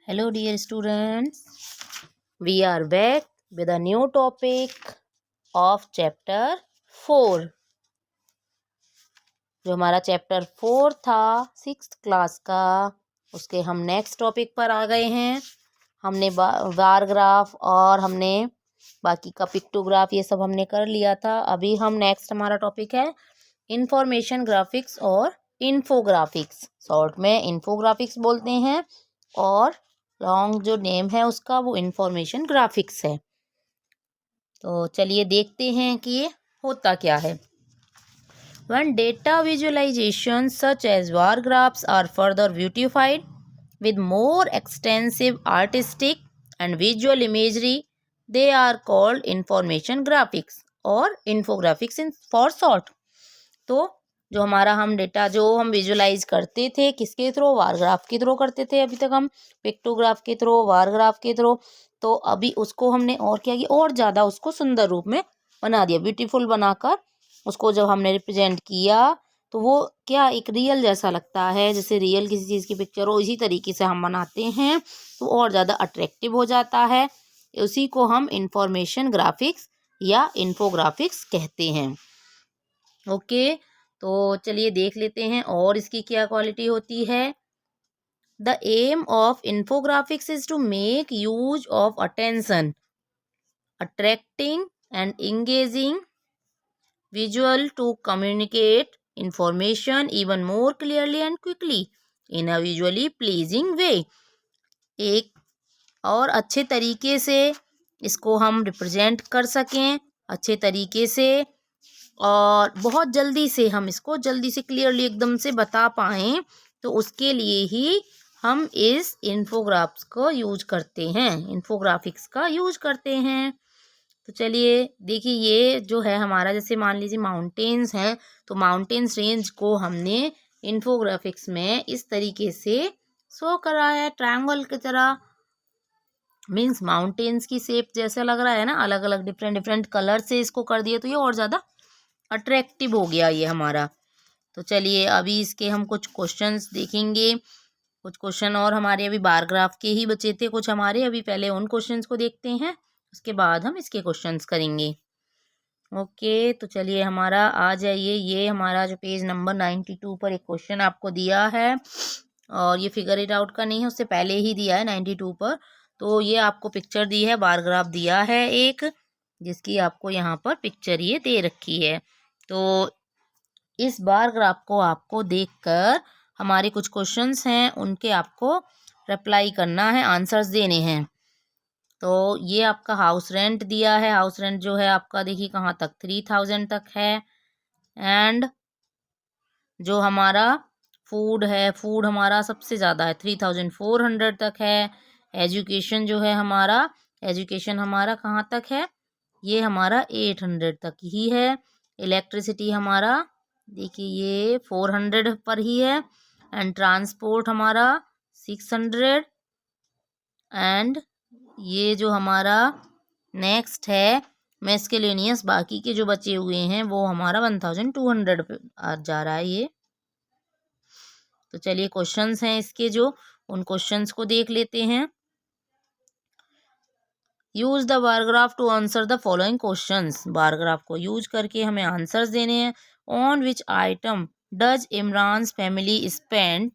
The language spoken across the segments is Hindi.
Hello, dear students. We are back with a new topic of chapter 4. जो हमारा चैप्टर 4 था 6th क्लास का, उसके हम नेक्स्ट टॉपिक पर आ गए हैं। हमने बार ग्राफ और हमने बाकी का पिक्टोग्राफ ये सब हमने कर लिया था। अभी हम नेक्स्ट हमारा टॉपिक है इंफॉर्मेशन ग्राफिक्स और इन्फोग्राफिक्स। शॉर्ट में इन्फोग्राफिक्स बोलते हैं और लॉन्ग जो नेम है उसका वो इंफॉर्मेशन ग्राफिक्स है। तो चलिए देखते हैं कि ये होता क्या है। When data visualizations such as bar graphs are further beautified with more extensive artistic and visual imagery, they are called information graphics और infographics in for short। तो जो हमारा हम डेटा जो हम विजुलाइज करते थे किसके थ्रू, वार ग्राफ के थ्रू करते थे। अभी तक हम पिक्टोग्राफ के थ्रू, वार ग्राफ के थ्रू, तो अभी उसको हमने और क्या किया, और ज़्यादा उसको सुंदर रूप में बना दिया, ब्यूटीफुल बनाकर उसको जब हमने रिप्रेजेंट किया तो वो क्या एक रियल जैसा लगता है, जैसे रियल किसी चीज़ की पिक्चर हो इसी तरीके से हम बनाते हैं तो और ज़्यादा अट्रैक्टिव हो जाता है। उसी को हम इंफॉर्मेशन ग्राफिक्स या इन्फोग्राफिक्स कहते हैं। ओके, तो चलिए देख लेते हैं और इसकी क्या क्वालिटी होती है। The aim of infographics is to make use of attention, attracting and engaging visual to communicate information even more clearly and quickly in a visually pleasing way। एक और अच्छे तरीके से इसको हम रिप्रेजेंट कर सकें अच्छे तरीके से और बहुत जल्दी से हम इसको जल्दी से क्लियरली एकदम से बता पाएँ, तो उसके लिए ही हम इस इन्फोग्राफ्स को यूज करते हैं, इन्फोग्राफिक्स का यूज करते हैं। तो चलिए देखिए, ये जो है हमारा, जैसे मान लीजिए माउंटेन्स हैं, तो माउंटेन्स रेंज को हमने इन्फोग्राफिक्स में इस तरीके से शो करा है, ट्रायंगल की तरह। मीन्स माउंटेन्स की शेप जैसा लग रहा है ना, अलग अलग डिफरेंट डिफरेंट कलर से इसको कर दिया तो ये और ज़्यादा अट्रैक्टिव हो गया ये हमारा। तो चलिए अभी इसके हम कुछ क्वेश्चंस देखेंगे। कुछ क्वेश्चन और हमारे अभी बार ग्राफ के ही बचे थे कुछ हमारे, अभी पहले उन क्वेश्चंस को देखते हैं, उसके बाद हम इसके क्वेश्चंस करेंगे। ओके, तो चलिए हमारा आ जाइए, ये हमारा जो पेज नंबर 92 पर एक क्वेश्चन आपको दिया है और ये फिगर इट आउट का नहीं है, उससे पहले ही दिया है 92 पर। तो ये आपको पिक्चर दी है, बार ग्राफ दिया है एक, जिसकी आपको यहाँ पर पिक्चर ये दे रखी है। तो इस बार ग्राफ को आपको देखकर हमारे कुछ क्वेश्चंस हैं उनके आपको रिप्लाई करना है, आंसर्स देने हैं। तो ये आपका हाउस रेंट दिया है, हाउस रेंट जो है आपका देखिए कहाँ तक 3000 तक है। एंड जो हमारा फूड है, फूड हमारा सबसे ज़्यादा है, 3400 तक है। एजुकेशन जो है हमारा, एजुकेशन हमारा कहाँ तक है, ये हमारा 800 तक ही है। इलेक्ट्रिसिटी हमारा देखिए ये 400 पर ही है। एंड ट्रांसपोर्ट हमारा 600। एंड ये जो हमारा नेक्स्ट है मेस्केलेनियस, बाकी के जो बचे हुए हैं वो हमारा 1200 पे जा रहा है ये। तो चलिए क्वेश्चंस हैं इसके, जो उन क्वेश्चंस को देख लेते हैं। Use the bar graph to answer the following questions, bar graph को यूज करके हमें आंसर्स देने हैं। On which item does Imran family spend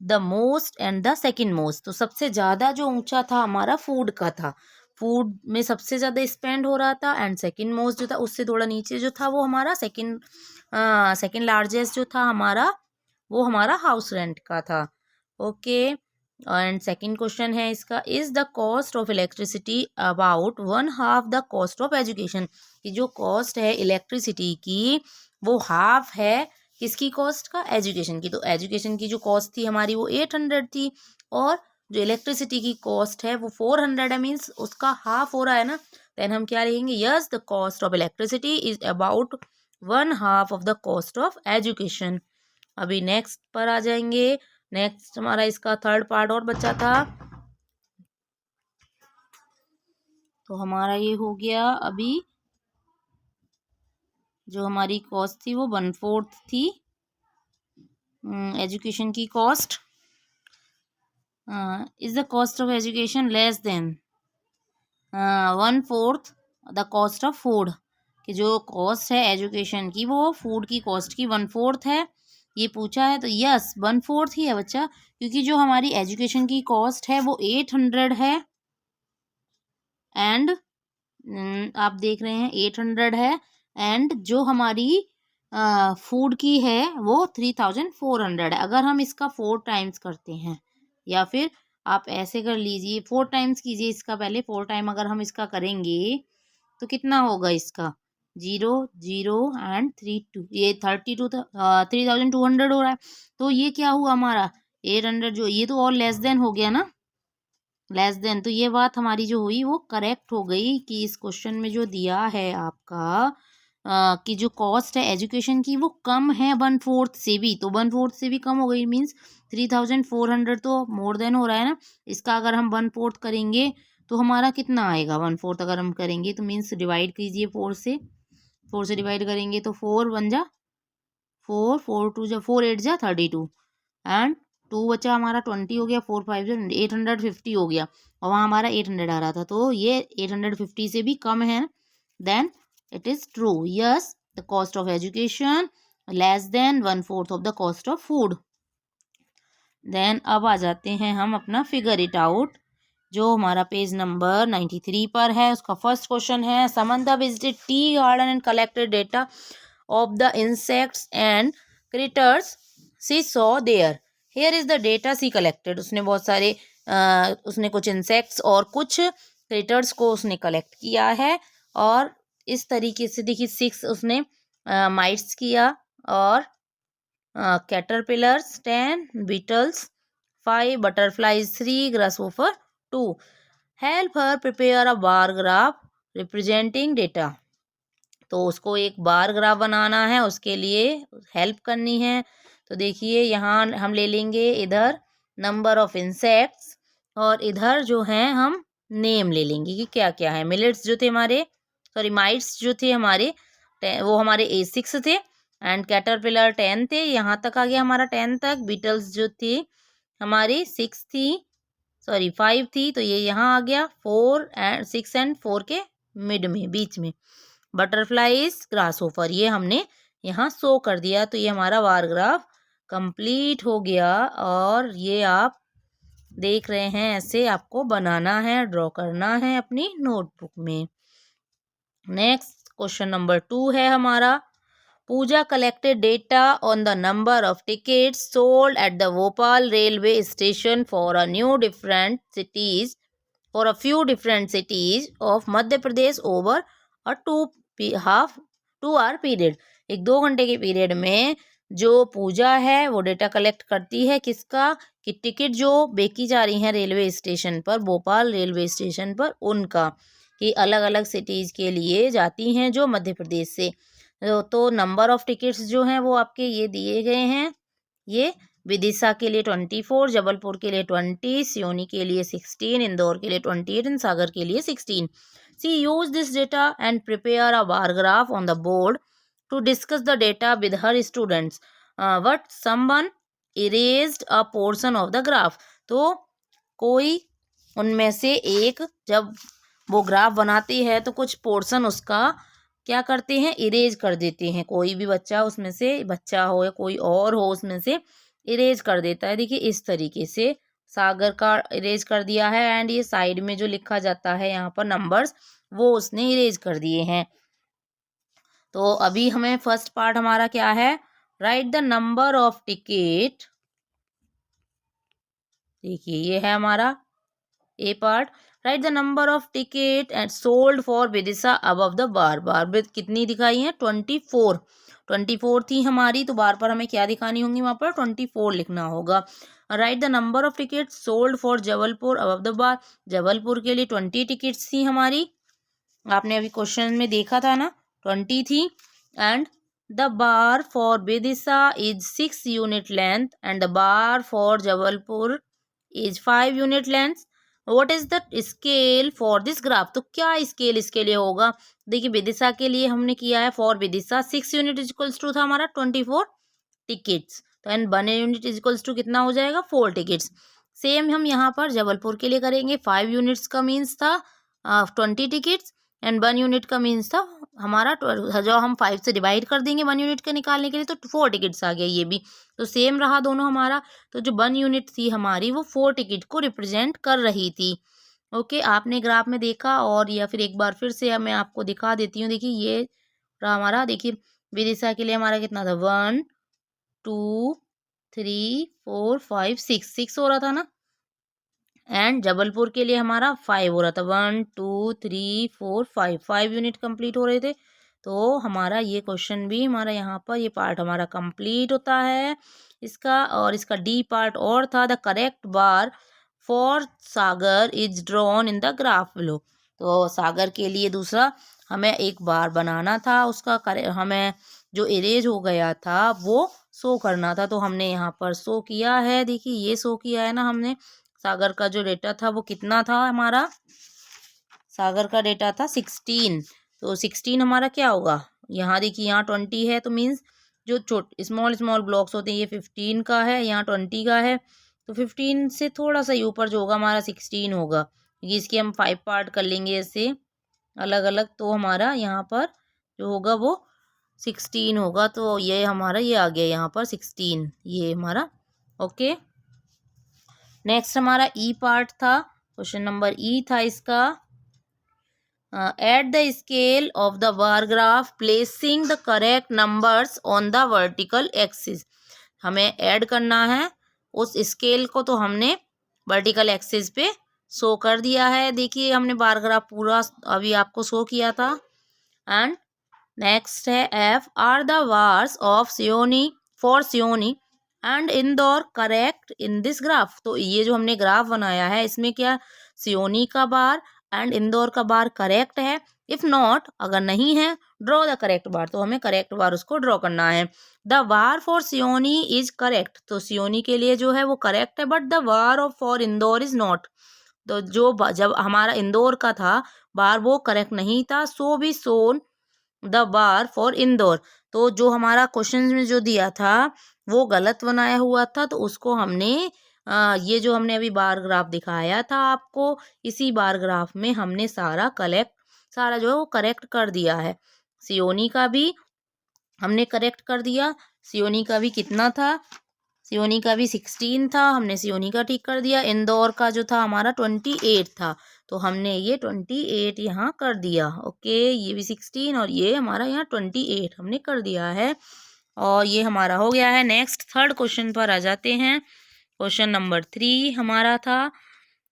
the most and the second most. तो सबसे ज़्यादा जो ऊंचा था हमारा फूड का था, फूड में सबसे ज़्यादा स्पेंड हो रहा था। एंड सेकेंड मोस्ट जो था उससे थोड़ा नीचे जो था वो हमारा सेकेंड लार्जेस्ट जो था हमारा, वो हमारा हाउस रेंट का था। ओके, एंड सेकेंड क्वेश्चन है इसका, is the cost of electricity about 1/2 the cost of education. कि जो कॉस्ट है इलेक्ट्रिसिटी की वो हाफ है किसकी कॉस्ट का, एजुकेशन की। तो एजुकेशन की जो कॉस्ट थी हमारी वो 800 थी और जो इलेक्ट्रिसिटी की कॉस्ट है वो 400 है, मीन्स उसका हाफ हो रहा है ना। देन हम क्या लिखेंगे, yes the cost of electricity is about 1/2 of the cost of education. अभी नेक्स्ट पर आ जाएंगे। नेक्स्ट हमारा इसका थर्ड पार्ट और बचा था, तो हमारा ये हो गया। अभी जो हमारी कॉस्ट थी वो 1/4 थी एजुकेशन की cost. Is the cost of education less than 1/4 the cost of food, कि जो कॉस्ट है एजुकेशन की वो फूड की कॉस्ट की 1/4 है, ये पूछा है। तो यस 1/4 ही है बच्चा, क्योंकि जो हमारी एजुकेशन की कॉस्ट है वो 800 है एंड आप देख रहे हैं 800 है, एंड जो हमारी फूड की है वो 3400 है। अगर हम इसका 4 टाइम्स करते हैं, या फिर आप ऐसे कर लीजिए 4 टाइम्स कीजिए इसका, पहले 4 टाइम अगर हम इसका करेंगे तो कितना होगा इसका 0 0 एंड 32, ये 3200 हो रहा है। तो ये क्या हुआ हमारा 800, जो ये तो और लेस देन हो गया ना, लेस देन। तो ये बात हमारी जो हुई वो करेक्ट हो गई कि इस क्वेश्चन में जो दिया है आपका कि जो कॉस्ट है एजुकेशन की वो कम है 1/4 से भी, तो 1/4 से भी कम हो गई, मीन्स 3400 तो मोर देन हो रहा है ना। इसका अगर हम 1/4 करेंगे तो हमारा कितना आएगा, 1/4 अगर हम करेंगे तो मीन्स डिवाइड कीजिए 4 से डिवाइड करेंगे तो 4 बन जा 4 4 2 जा 4 8 जा 32 एंड 2 बचा हमारा 20 हो गया, 4 5 जा 850 हो गया, और वहाँ हमारा 800 आ रहा था, तो ये 850 से भी कम है। Then it is true, yes the cost of education less than 1/4 of the cost of food. देन अब आ जाते हैं हम अपना फिगर इट आउट, जो हमारा पेज नंबर 93 पर है। उसका फर्स्ट क्वेश्चन है, Samantha visited tea garden and collected data of the insects and critters she saw there, here is the data she collected. उसने बहुत सारे उसने कुछ इंसेक्ट्स और कुछ क्रिटर्स को उसने कलेक्ट किया है, और इस तरीके से देखिए 6 उसने माइट्स किया, और caterpillars 10, beetles 5, butterflies 3, grasshopper 2। Help her prepare a bar graph representing data. तो उसको एक बार ग्राफ बनाना है, उसके लिए हेल्प करनी है। तो देखिए यहाँ हम ले लेंगे इधर नंबर ऑफ इंसेक्ट्स, और इधर जो है हम नेम ले लेंगे कि क्या क्या है। मिलेट्स जो थे हमारे, सॉरी माइट्स जो थे हमारे वो हमारे A6 थे, एंड कैटरपिलर 10 थे, यहाँ तक आ गया हमारा 10 तक। बीटल्स जो थी हमारी 6 थी, सॉरी 5 थी, तो ये यहाँ आ गया 4 एंड 6 एंड 4 के मिड में, बीच में। बटरफ्लाइज ग्रासहोफर ये हमने यहाँ शो कर दिया, तो ये हमारा बार ग्राफ कंप्लीट हो गया। और ये आप देख रहे हैं ऐसे आपको बनाना है, ड्रॉ करना है अपनी नोटबुक में। नेक्स्ट क्वेश्चन नंबर 2 है हमारा, Pooja collected data on the number of tickets sold at the Bhopal railway station for a few different cities of Madhya Pradesh over a 2 hour period. एक 2 घंटे के पीरियड में जो पूजा है वो डेटा कलेक्ट करती है किसका, कि टिकट जो बेची जा रही हैं रेलवे स्टेशन पर, भोपाल रेलवे स्टेशन पर, उनका, कि अलग अलग सिटीज़ के लिए जाती हैं जो मध्य प्रदेश से। तो नंबर ऑफ टिकट्स जो हैं वो आपके ये दिए गए हैं। ये विदिशा के लिए 24, जबलपुर के लिए 20, सियोनी के लिए 16, इंदौर के लिए 28 एंड सागर के लिए 16। She use this data and prepare a bar graph on the board to discuss the data with her students but someone erased a portion of the graph. तो कोई उनमें से एक जब वो ग्राफ बनाती है तो कुछ पोर्शन उसका क्या करते हैं, इरेज कर देते हैं। कोई भी बच्चा उसमें से, बच्चा हो या कोई और हो, उसमें से इरेज कर देता है। देखिए इस तरीके से सागर का इरेज कर दिया है, एंड ये साइड में जो लिखा जाता है यहाँ पर नंबर्स, वो उसने इरेज कर दिए हैं। तो अभी हमें फर्स्ट पार्ट हमारा क्या है, write the number of ticket. देखिए ये है हमारा A part, write the number of ticket and sold for Vidisha above the bar. Bar में कितनी दिखाई है, 24 थी हमारी, तो बार पर हमें क्या दिखानी होंगी, वहाँ पर 24 लिखना होगा। Right the number of ticket sold for Jabalpur above the बार। जबलपुर के लिए 20 टिकट्स थी हमारी, आपने अभी क्वेश्चन में देखा था ना, 20 थी। And the bar for Vidisha is 6 unit length and the bar for Jabalpur is 5 unit length. What is the scale for this graph. तो क्या स्केल इसके लिए होगा, देखिए विदिशा के लिए हमने किया है, for Vidisha 6 unit equals to था हमारा 24 टिकट्स, तो एंड 1 यूनिट इक्वल्स टू कितना हो जाएगा, 4 टिकट्स। सेम हम यहाँ पर जबलपुर के लिए करेंगे। 5 यूनिट्स का मीन्स था 20 टिकट्स एंड 1 यूनिट का मीन्स था हमारा जो हम 5 से डिवाइड कर देंगे 1 यूनिट का निकालने के लिए, तो 4 टिकट्स आ गया। ये भी तो सेम रहा दोनों हमारा। तो जो 1 यूनिट थी हमारी वो 4 टिकट को रिप्रेजेंट कर रही थी। ओके, आपने ग्राफ में देखा और या फिर एक बार फिर से मैं आपको दिखा देती हूँ। देखिए ये रहा हमारा, देखिए विदिशा के लिए हमारा कितना था 1 2 3 4 5 6 हो रहा था ना, एंड जबलपुर के लिए हमारा 5 हो रहा था। 1 2 3 4 5 यूनिट कंप्लीट हो रहे थे। तो हमारा ये क्वेश्चन भी हमारा यहाँ पर ये पार्ट हमारा कंप्लीट होता है इसका। और इसका डी पार्ट और था, the correct bar for Sagar is drawn in the graph below. तो सागर के लिए दूसरा हमें एक बार बनाना था, उसका हमें जो इरेज हो गया था वो शो करना था। तो हमने यहाँ पर शो किया है, देखिए ये शो किया है ना हमने। सागर का जो डेटा था वो कितना था हमारा, सागर का डेटा था 16। तो 16 हमारा क्या होगा, यहाँ देखिए यहाँ 20 है, तो मीन्स जो स्मॉल स्मॉल ब्लॉक्स होते हैं ये 15 का है, यहाँ 20 का है। तो 15 से थोड़ा सा ऊपर जो होगा हमारा 16 होगा, क्योंकि इसके हम 5 पार्ट कर लेंगे ऐसे अलग अलग। तो हमारा यहाँ पर जो होगा वो 16 होगा। तो ये हमारा ये आ गया यहाँ पर 16, ये हमारा। ओके, नेक्स्ट हमारा ई पार्ट था, क्वेश्चन नंबर ई था इसका। At the scale of the bar graph placing the correct numbers on the vertical axis. हमें ऐड करना है उस स्केल को, तो हमने वर्टिकल एक्सिस पे शो कर दिया है। देखिए हमने बार ग्राफ पूरा अभी आपको शो किया था। एंड नेक्स्ट है F R the wars of Seoni for Seoni and Indore correct in this graph. तो ये जो हमने ग्राफ बनाया है इसमें क्या सियोनी का बार एंड इंदौर का बार करेक्ट है। इफ नॉट, अगर नहीं है, ड्रॉ द करेक्ट बार, तो हमें करेक्ट बार उसको ड्रॉ करना है। The bar for Seoni is correct, तो सियोनी के लिए जो है वो करेक्ट है, but the bar of for Indore is not. तो जो जब हमारा इंदौर का था बार वो करेक्ट नहीं था, सो भी सोन द बार फॉर इंदौर। तो जो हमारा क्वेश्चन में जो दिया था वो गलत बनाया हुआ था, तो उसको हमने ये जो हमने अभी बार ग्राफ दिखाया था आपको, इसी बार ग्राफ में हमने सारा जो है वो करेक्ट कर दिया है। सियोनी का भी हमने करेक्ट कर दिया। सियोनी का भी कितना था, सियोनी का भी 16 था, हमने सियोनी का ठीक कर दिया। इंदौर का जो था हमारा 28 था, तो हमने ये 28 यहाँ कर दिया। ओके, ये भी 16 और ये हमारा यहाँ 28 हमने कर दिया है, और ये हमारा हो गया है। नेक्स्ट थर्ड क्वेश्चन पर आ जाते हैं। क्वेश्चन नंबर 3 हमारा था,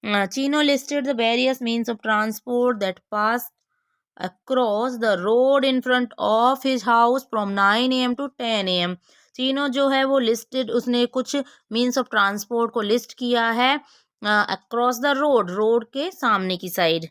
Chino listed the various means of transport that pass across the road in front of his house from 9 AM to 10 AM। Chino जो है वो लिस्टेड, उसने कुछ मीन्स ऑफ ट्रांसपोर्ट को लिस्ट किया है अक्रॉस द रोड के सामने की साइड,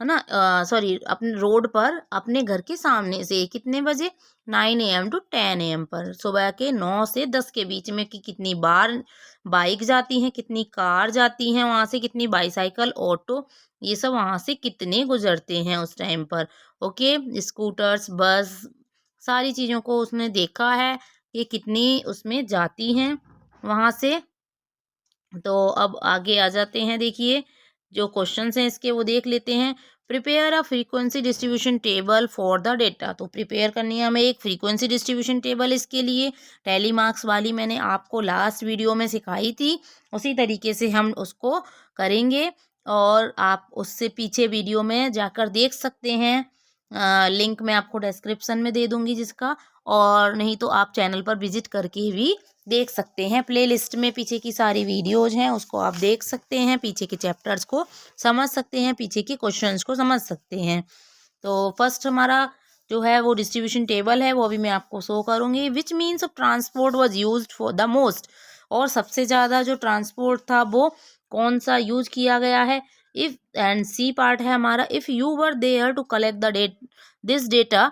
है ना, सॉरी अपने रोड पर अपने घर के सामने से कितने बजे 9 AM to 10 AM पर, सुबह के 9 से 10 के बीच में कि कितनी बार बाइक जाती हैं, कितनी कार जाती हैं वहाँ से, कितनी बाईसाइकिल ऑटो ये सब वहाँ से कितने गुजरते हैं उस टाइम पर। ओके, स्कूटर्स बस सारी चीज़ों को उसने देखा है कि कितनी उसमें जाती हैं वहाँ से। तो अब आगे आ जाते हैं, देखिए जो क्वेश्चंस हैं इसके वो देख लेते हैं। Prepare a frequency distribution table for the data. तो प्रिपेयर करनी है हमें एक फ्रीक्वेंसी डिस्ट्रीब्यूशन टेबल, इसके लिए टैली मार्क्स वाली मैंने आपको लास्ट वीडियो में सिखाई थी, उसी तरीके से हम उसको करेंगे, और आप उससे पीछे वीडियो में जाकर देख सकते हैं। लिंक मैं आपको डिस्क्रिप्शन में दे दूंगी जिसका, और नहीं तो आप चैनल पर विजिट करके भी देख सकते हैं। प्लेलिस्ट में पीछे की सारी वीडियोज हैं, उसको आप देख सकते हैं, पीछे के चैप्टर्स को समझ सकते हैं, पीछे के क्वेश्चंस को समझ सकते हैं। तो फर्स्ट हमारा जो है वो डिस्ट्रीब्यूशन टेबल है, वो अभी मैं आपको शो करूँगी। Which means of transport was use for the most, और सबसे ज़्यादा जो ट्रांसपोर्ट था वो कौन सा यूज किया गया है। इफ़ एंड सी पार्ट है हमारा, if you were there to collect the this data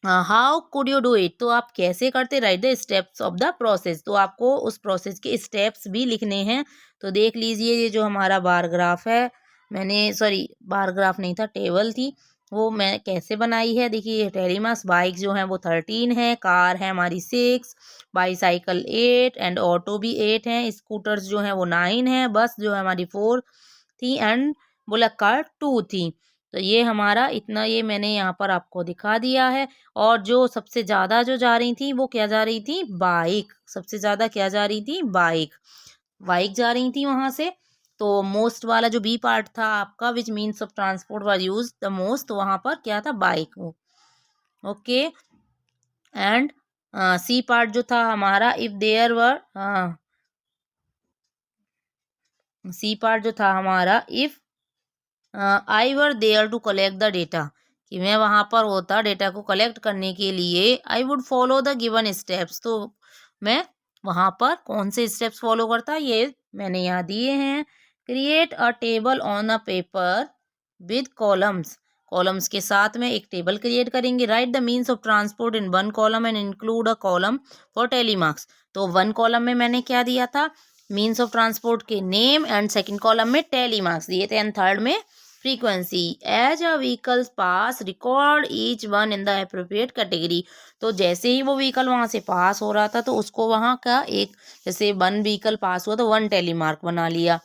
how could you do it. तो आप कैसे करते, write the steps of the process. तो आपको उस प्रोसेस के स्टेप्स भी लिखने हैं। तो देख लीजिए ये जो हमारा बार ग्राफ है, मैंने सॉरी बार ग्राफ नहीं था टेबल थी, वो मैं कैसे बनाई है, देखिए टेलीमार्क्स बाइक जो है वो 13 है, कार है हमारी 6, बाईसाइकिल 8 एंड ऑटो भी 8 है, स्कूटर्स जो है वो 9 है, बस जो है हमारी 4 थी एंड बुलेट कार 2 थी। तो ये हमारा इतना ये मैंने यहाँ पर आपको दिखा दिया है। और जो सबसे ज़्यादा जो जा रही थी वो क्या जा रही थी, बाइक, सबसे ज़्यादा क्या जा रही थी, बाइक, बाइक जा रही थी वहाँ से। तो मोस्ट वाला जो बी पार्ट था आपका, which means of transport was use the most, तो वहाँ पर क्या था, बाइक वो। ओके एंड सी पार्ट जो था हमारा, if there were, C part जो था हमारा, if I were there to collect the data, कि मैं वहाँ पर होता डेटा को कलेक्ट करने के लिए, I would follow the given steps, तो मैं वहाँ पर कौन से स्टेप्स फॉलो करता, ये मैंने यहाँ दिए हैं। Create a table on a paper with columns, columns के साथ में एक टेबल क्रिएट करेंगे। Write the means of transport in one column and include a column for tally marks, तो वन कॉलम में मैंने क्या दिया था, मीन्स ऑफ ट्रांसपोर्ट के नेम, एंड सेकंड कॉलम में टेलीमार्क्स दिए थे, एंड थर्ड में frequency. As a vehicles pass record each one in the appropriate category, तो जैसे ही वो व्हीकल वहाँ से पास हो रहा था तो उसको वहाँ का एक, जैसे 1 व्हीकल पास हुआ तो 1 टेलीमार्क बना लिया,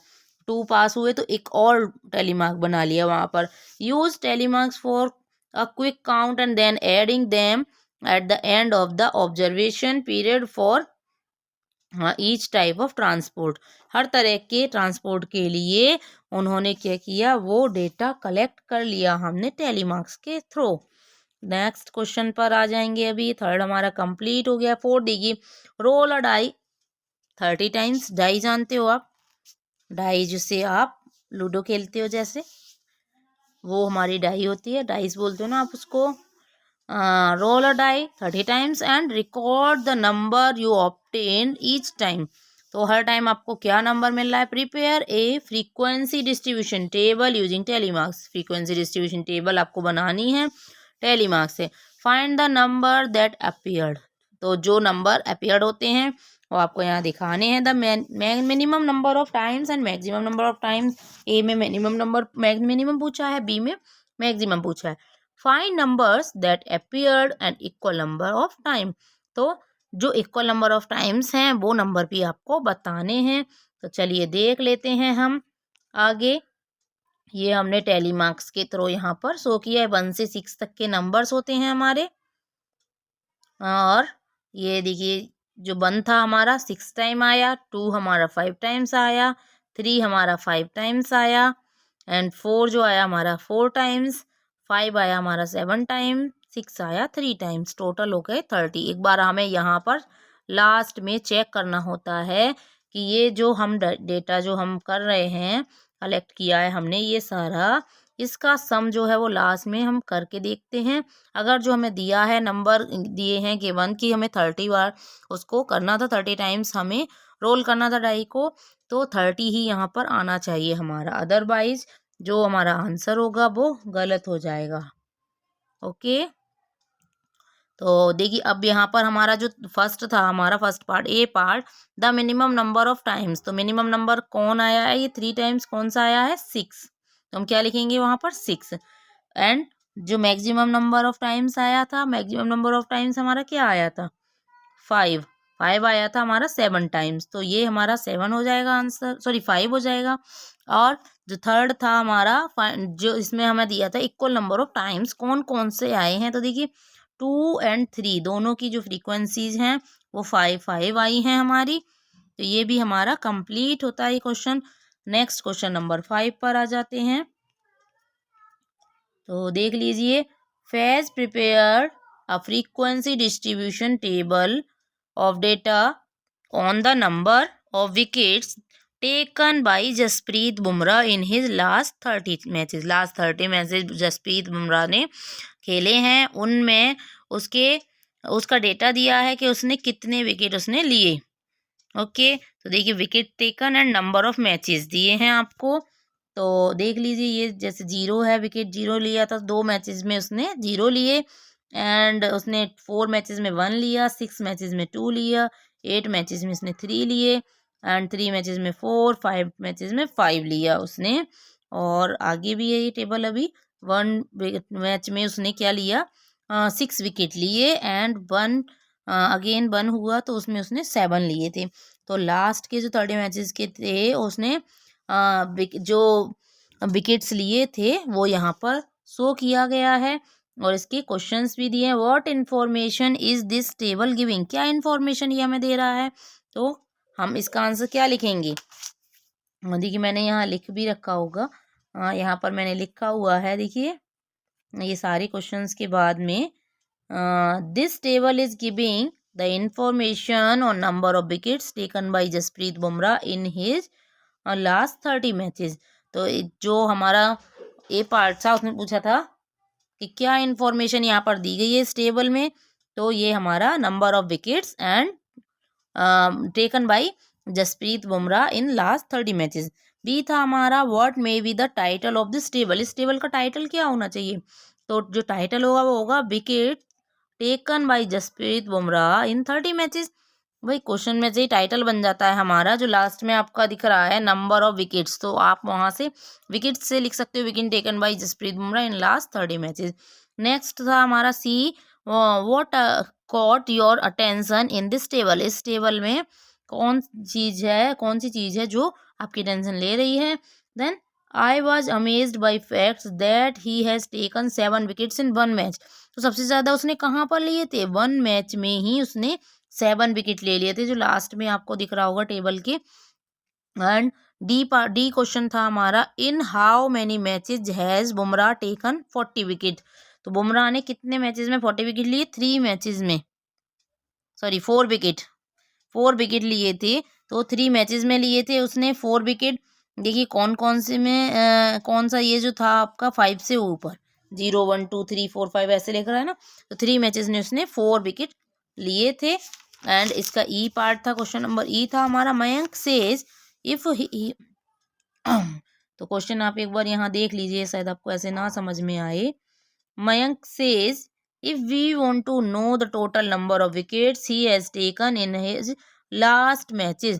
2 पास हुए तो एक और टेलीमार्क बना लिया वहाँ पर। Use tally marks for a quick count and then adding them at the end of the observation period for each type of transport, हर तरह के ट्रांसपोर्ट के लिए उन्होंने क्या किया, वो डेटा कलेक्ट कर लिया हमने टेलीमार्क्स के थ्रू। नेक्स्ट क्वेश्चन पर आ जाएंगे, अभी थर्ड हमारा कंप्लीट हो गया। 4 देखिए, role a die 30 times, die जानते हो आप, डाई जिससे आप लूडो खेलते हो जैसे, वो हमारी डाई होती है, डाइस बोलते हो ना आप उसको। Roll a die 30 times and record the number you obtain each time, तो हर टाइम आपको क्या नंबर मिल रहा है। Prepare a frequency distribution table using tally marks, frequency distribution table आपको बनानी है टेलीमार्क्स से। Find the number that appeared, तो जो नंबर अपीयर्ड होते हैं वो आपको यहाँ दिखाने हैं। The minimum number of times and maximum number of times, A में मिनिमम पूछा है, बी में मैक्सिमम पूछा है। Find numbers that appeared and equal number of time, तो जो इक्वल नंबर ऑफ टाइम्स हैं वो नंबर भी आपको बताने हैं। तो चलिए देख लेते हैं हम आगे। ये हमने टेलीमार्क्स के थ्रू यहाँ पर शो किया है, 1 से 6 तक के नंबर्स होते हैं हमारे। और ये देखिए, जो 1 था हमारा 6 टाइम आया, 2 हमारा 5 टाइम्स आया, 3 हमारा 5 टाइम्स आया, एंड 4 जो आया हमारा 4 टाइम्स, 5 आया हमारा 7 टाइम, 6 आया 3 टाइम्स, टोटल हो गए 30। एक बार हमें यहाँ पर लास्ट में चेक करना होता है कि ये जो हम डेटा जो हम कर रहे हैं, कलेक्ट किया है हमने ये सारा, इसका सम जो है वो लास्ट में हम करके देखते हैं। अगर जो हमें दिया है नंबर दिए हैं कि 1 की हमें 30 बार उसको करना था, 30 टाइम्स हमें रोल करना था डाई को, तो 30 ही यहाँ पर आना चाहिए हमारा, अदरवाइज जो हमारा आंसर होगा वो गलत हो जाएगा। ओके, तो देखिए अब यहाँ पर हमारा जो फर्स्ट था, हमारा first part, A part, the minimum number of times, तो मिनिमम नंबर कौन आया है, ये 3 टाइम्स कौन सा आया है, 6, तो हम क्या लिखेंगे वहाँ पर 6। एंड जो मैक्सिमम नंबर ऑफ टाइम्स आया था, मैक्सिमम नंबर ऑफ टाइम्स हमारा क्या आया था, 5, 5 आया था हमारा 7 टाइम्स, तो ये हमारा 7 हो जाएगा आंसर, सॉरी 5 हो जाएगा। और जो थर्ड था हमारा, जो इसमें हमें दिया था इक्वल नंबर ऑफ टाइम्स कौन कौन से आए हैं, तो देखिए 2 एंड 3 दोनों की जो फ्रीक्वेंसीज हैं वो 5 5 आई हैं हमारी, तो ये भी हमारा कंप्लीट होता है क्वेश्चन। नेक्स्ट क्वेश्चन नंबर 5 पर आ जाते हैं। तो देख लीजिए, Faiz prepare a frequency distribution table of data on the number of wickets taken by Jasprit Bumrah in his last 30 matches, last 30 matches Jasprit Bumrah ने खेले हैं, उनमें उसका डेटा दिया है कि उसने कितने विकेट उसने लिए। ओके, तो देखिए wicket taken and number of matches दिए हैं आपको, तो देख लीजिए, ये जैसे 0 है, विकेट 0 लिया था, 2 मैचेस में उसने 0 लिए, एंड उसने 4 मैचेस में 1 लिया, 6 मैचेस में 2 लिया, 8 मैचेस में उसने 3 लिए, एंड 3 मैचेस में 4, 5 मैचेस में 5 लिया उसने। और आगे भी है ये टेबल अभी वन मैच में उसने क्या लिया, 6 विकेट लिए, एंड वन अगेन वन हुआ तो उसमें उसने 7 लिए थे। तो लास्ट के जो 30 मैचेस के थे उसने जो विकेट्स लिए थे वो यहाँ पर शो किया गया है, और इसके क्वेश्चंस भी दिए हैं। What information is this table giving, क्या इन्फॉर्मेशन ये हमें दे रहा है। तो हम इसका आंसर क्या लिखेंगे, देखिए मैंने यहाँ लिख भी रखा होगा, यहाँ पर मैंने लिखा हुआ है, देखिए ये सारे क्वेश्चंस के बाद में, this table is giving the information on number of wickets taken by Jasprit Bumrah in his last 30 matches. तो जो हमारा ए पार्ट था उसने पूछा था कि क्या इन्फॉर्मेशन यहाँ पर दी गई है इस टेबल में, तो ये हमारा number of wickets and taken by Jasprit Bumrah in last 30 matches. B था हमारा what may be the title of this table, इस टेबल का टाइटल क्या होना चाहिए, तो जो टाइटल होगा वो होगा wicket taken by Jasprit Bumrah in 30 matches. भाई क्वेश्चन में से ही टाइटल बन जाता है हमारा, जो लास्ट में आपका दिख रहा है नंबर ऑफ विकेट्स, तो आप वहां से विकेट्स से लिख सकते हो wicket taken by Jasprit Bumrah in last 30 matches. Next था हमारा C, what caught your attention in this table, इस टेबल में कौन सी चीज है जो आपकी टेंशन ले रही है। Then I was amazed by facts that he has taken 7 wickets in 1 match, तो सबसे ज़्यादा उसने कहाँ पर लिए थे, 1 मैच में ही उसने 7 विकेट ले लिए थे, जो लास्ट में आपको दिख रहा होगा टेबल के। एंड डी क्वेश्चन था हमारा, in how many matches has Bumrah taken 40 wicket, तो बुमराह ने कितने मैचेस में 40 विकेट लिए, 3 मैचेस में, सॉरी 4 विकेट, 4 विकेट लिए थे, तो 3 मैचेस में लिए थे उसने 4 विकेट। देखिए कौन कौन से में कौन सा ये जो था आपका 5 से ऊपर 0 1 2 3 4 5 ऐसे लिख रहा है ना, तो 3 मैचेस में उसने 4 विकेट लिए थे। एंड इसका ई पार्ट था, क्वेश्चन नंबर ई था हमारा, मयंक सेज इफ ही तो क्वेश्चन आप एक बार यहाँ देख लीजिए, शायद आपको ऐसे ना समझ में आए। Mayank says if we want to know the total number of wickets he has taken in his last matches,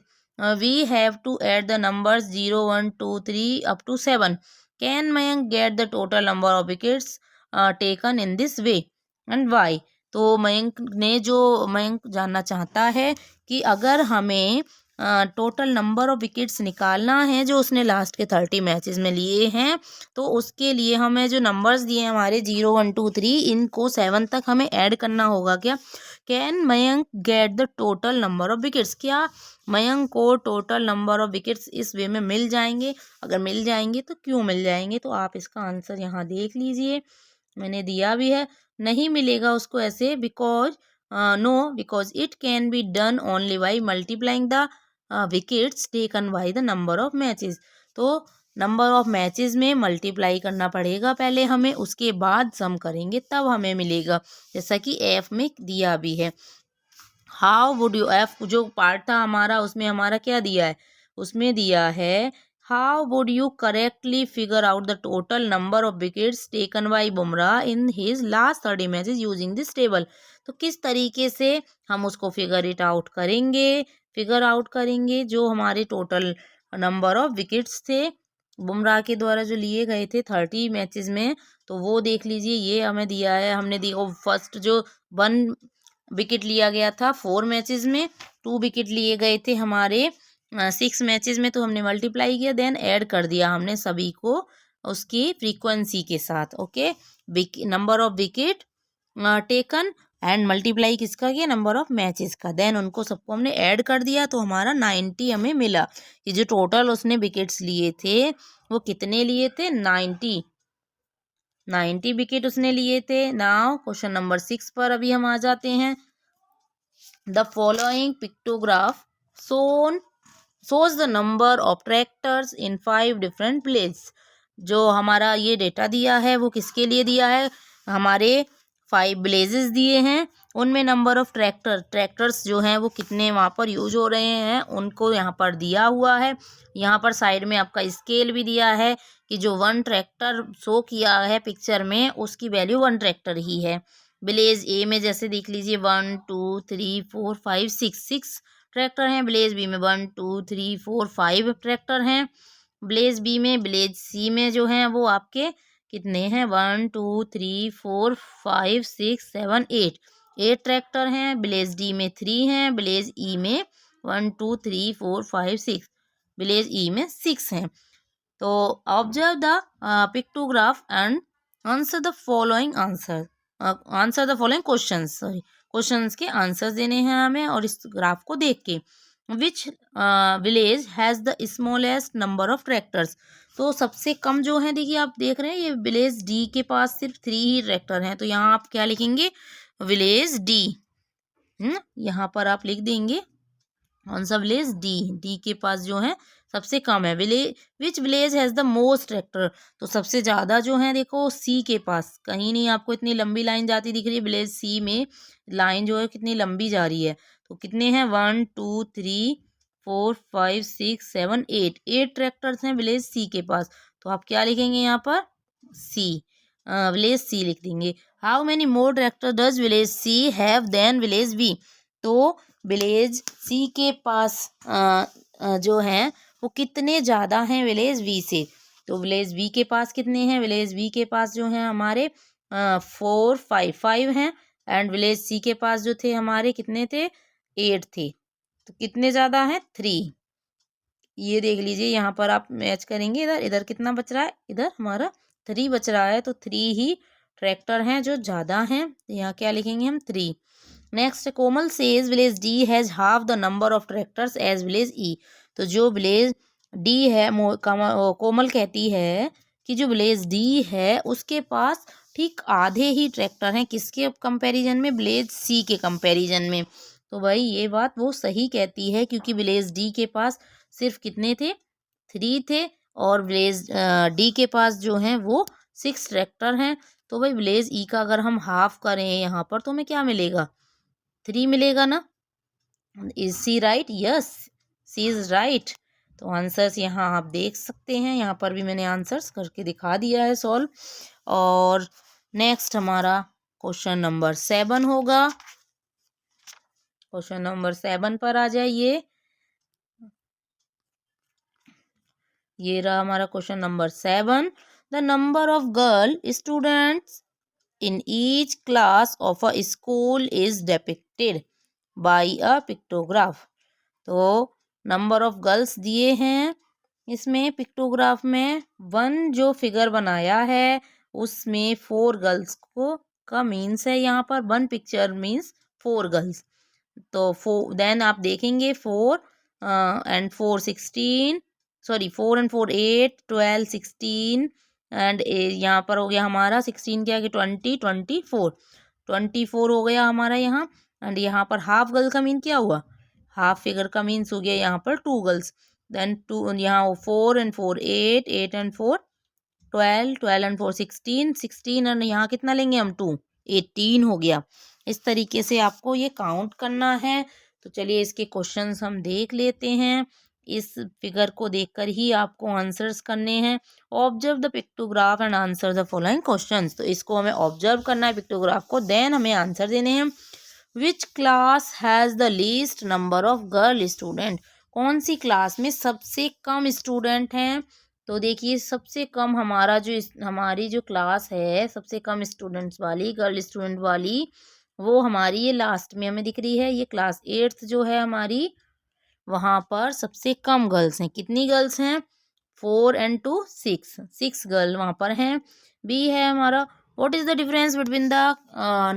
we have to add the numbers 0 1 2 3 up to 7. Can Mayank get the total number of wickets taken in this way and why? तो मयंक जानना चाहता है कि अगर हमें टोटल नंबर ऑफ विकेट्स निकालना है जो उसने लास्ट के 30 मैचेस में लिए हैं, तो उसके लिए हमें जो नंबर्स दिए हैं हमारे 0 1 2 3, इनको 7 तक हमें ऐड करना होगा क्या। Can Mayank get the total number of wickets, क्या मयंक को टोटल नंबर ऑफ विकेट्स इस वे में मिल जाएंगे, अगर मिल जाएंगे तो क्यों मिल जाएंगे, तो आप इसका आंसर यहाँ देख लीजिए, मैंने दिया भी है। नहीं मिलेगा उसको ऐसे, because no, because it can be done only by multiplying the wickets taken by the number of matches, तो नंबर ऑफ मैचेस में मल्टीप्लाई करना पड़ेगा पहले हमें, उसके बाद सम करेंगे तब हमें मिलेगा, जैसा कि एफ में दिया भी है। हाउ वुड यू, एफ जो पार्ट था हमारा उसमें हमारा क्या दिया है, उसमें दिया है how would you correctly figure out the total number of wickets taken bye Bumrah in his last 30 matches using this table, तो किस तरीके से हम उसको फिगर इट आउट करेंगे, फिगर आउट करेंगे जो हमारे टोटल नंबर ऑफ विकेट्स थे बुमराह के द्वारा जो लिए गए थे 30 मैचेस में, तो वो देख लीजिए, ये हमें दिया है, हमने देखो फर्स्ट जो 1 विकेट लिया गया था 4 मैचेस में, 2 विकेट लिए गए थे हमारे 6 मैचेस में, तो हमने मल्टीप्लाई किया, देन ऐड कर दिया हमने सभी को उसकी फ्रीक्वेंसी के साथ, okay, number of wicket taken and multiply किसका किया, नंबर ऑफ मैचेस का, देन उनको सबको हमने ऐड कर दिया, तो हमारा 90 हमें मिला। ये जो टोटल उसने विकेट्स लिए थे वो कितने लिए थे, 90 विकेट उसने लिए थे। नाउ क्वेश्चन नंबर 6 पर अभी हम आ जाते हैं। The following pictograph shows the number of tractors in 5 different places, जो हमारा ये डेटा दिया है वो किसके लिए दिया है, हमारे 5 विलेजेस दिए हैं, उनमें नंबर ऑफ ट्रैक्टर्स जो हैं वो कितने वहाँ पर यूज हो रहे हैं उनको यहाँ पर दिया हुआ है। यहाँ पर साइड में आपका स्केल भी दिया है कि जो 1 ट्रैक्टर शो किया है पिक्चर में उसकी वैल्यू 1 ट्रैक्टर ही है। विलेज ए में जैसे देख लीजिए 1 2 3 4 5 6 ट्रैक्टर हैं, विलेज बी में 1 2 3 4 5 ट्रैक्टर हैं, विलेज बी में, विलेज सी में जो हैं वो आपके कितने हैं, 1 2 3 4 5 6 7 8, 8 ट्रैक्टर हैं। विलेज डी में 3 हैं, विलेज ई में 1 2 3 4 5 6, विलेज ई में 6 हैं। तो observe the pictograph and answer the following answer the following questions, sorry questions के आंसर्स देने हैं हमें, और इस ग्राफ को देख के which village has the smallest number of tractors. तो सबसे कम जो है, देखिए आप देख रहे हैं ये विलेज डी के पास सिर्फ 3 ही ट्रैक्टर हैं, तो यहाँ आप क्या लिखेंगे, विलेज डी। यहाँ पर आप लिख देंगे कौन सा, विलेज डी। डी के पास जो है सबसे कम है। Which village has the most tractor, तो सबसे ज़्यादा जो है देखो सी के पास, कहीं नहीं आपको इतनी लंबी लाइन जाती दिख रही है, विलेज सी में लाइन जो है कितनी लंबी जा रही है। तो कितने हैं, 1 2 3 4 5 6 7 8, 8 ट्रैक्टर्स हैं विलेज सी के पास। तो आप क्या लिखेंगे यहाँ पर, सी, विलेज सी लिख देंगे। How many more tractor does village C have than village B, तो विलेज सी के पास जो हैं वो कितने ज़्यादा हैं विलेज बी से। तो विलेज बी के पास कितने हैं, विलेज बी के पास जो हैं हमारे 4 5 5 हैं, एंड विलेज सी के पास जो थे हमारे कितने थे, 8 थे। तो कितने ज़्यादा हैं, 3। ये देख लीजिए यहाँ पर आप मैच करेंगे, इधर इधर कितना बच रहा है, इधर हमारा 3 बच रहा है, तो 3 ही ट्रैक्टर हैं जो ज़्यादा हैं। तो यहाँ क्या लिखेंगे हम, 3। Next, Komal says village D has half the number of tractors as village E. तो जो विलेज डी है, कोमल कहती है कि जो विलेज डी है उसके पास ठीक आधे ही ट्रैक्टर हैं, किसके कंपैरिजन में, विलेज सी के कंपैरिजन में। तो भाई ये बात वो सही कहती है, क्योंकि विलेज डी के पास सिर्फ कितने थे, 3 थे, और विलेज डी के पास जो हैं वो 6 ट्रैक्टर हैं। तो भाई विलेज ई का अगर हम हाफ करें यहाँ पर, तो हमें क्या मिलेगा, 3 मिलेगा ना। Is C right, yes C is right. तो आंसर्स यहाँ आप देख सकते हैं, यहाँ पर भी मैंने आंसर्स करके दिखा दिया है सॉल्व। और नेक्स्ट हमारा क्वेश्चन नंबर 7 होगा। क्वेश्चन नंबर 7 पर आ जाइए। ये रहा हमारा question number 7। The number of girl students in each class of a school is depicted by a pictograph. तो नंबर ऑफ गर्ल्स दिए हैं, इसमें पिक्टोग्राफ में 1 जो फिगर बनाया है उसमें 4 गर्ल्स को का मीन्स है, यहाँ पर 1 पिक्चर मीन्स 4 गर्ल्स। तो 4 देन आप देखेंगे 4 एंड 4 16, सॉरी 4 एंड 4 8 12 16, एंड यहाँ पर हो गया हमारा 16 क्या कि 20 24 हो गया हमारा यहाँ। एंड यहाँ पर हाफ गर्ल का मीन क्या हुआ, हाफ फिगर का मीन्स हो गया यहाँ पर 2 गर्ल्स। देन 2 यहाँ 4 एंड 4 8, 8 एंड 4 12, 12 एंड 4 16, 16 एंड यहाँ कितना लेंगे हम 2, 18 हो गया। इस तरीके से आपको ये काउंट करना है। तो चलिए इसके क्वेश्चंस हम देख लेते हैं। इस फिगर को देखकर ही आपको आंसर्स करने हैं। Observe the pictograph and answer the following questions. तो इसको हमें ऑब्जर्व करना है पिक्टोग्राफ को, देन हमें आंसर देने हैं। Which class has the least number of girl student, कौन सी क्लास में सबसे कम स्टूडेंट हैं। तो देखिए सबसे कम हमारा जो हमारी जो क्लास है सबसे कम स्टूडेंट्स वाली, गर्ल स्टूडेंट वाली, वो हमारी ये लास्ट में हमें दिख रही है, ये क्लास 8th जो है हमारी, वहाँ पर सबसे कम गर्ल्स हैं। कितनी गर्ल्स हैं, 4 एंड 2 6, 6 गर्ल वहाँ पर हैं। बी है हमारा, what is the difference between the